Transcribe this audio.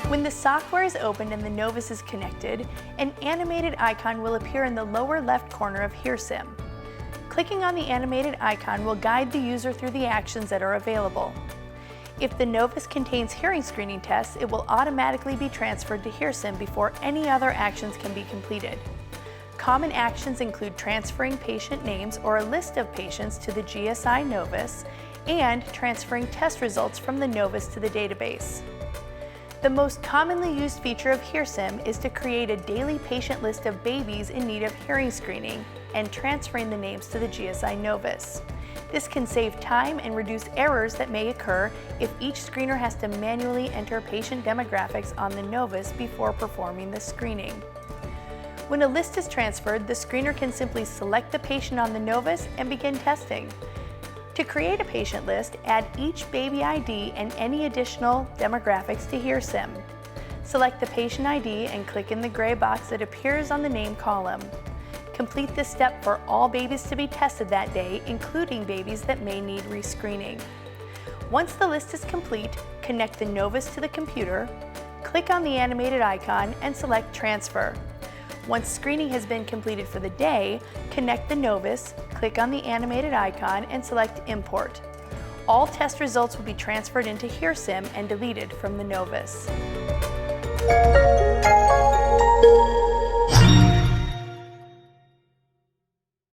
When the software is opened and the Novus is connected, an animated icon will appear in the lower left corner of HearSIM. Clicking on the animated icon will guide the user through the actions that are available. If the Novus contains hearing screening tests, it will automatically be transferred to HearSIM before any other actions can be completed. Common actions include transferring patient names or a list of patients to the GSI Novus and transferring test results from the Novus to the database. The most commonly used feature of HearSIM is to create a daily patient list of babies in need of hearing screening and transferring the names to the GSI Novus. This can save time and reduce errors that may occur if each screener has to manually enter patient demographics on the Novus before performing the screening. When a list is transferred, the screener can simply select the patient on the Novus and begin testing. To create a patient list, add each baby ID and any additional demographics to HearSIM. Select the patient ID and click in the gray box that appears on the name column. Complete this step for all babies to be tested that day, including babies that may need rescreening. Once the list is complete, connect the Novus to the computer, click on the animated icon and select Transfer. Once screening has been completed for the day, connect the Novus, click on the animated icon and select Import. All test results will be transferred into HearSIM and deleted from the Novus.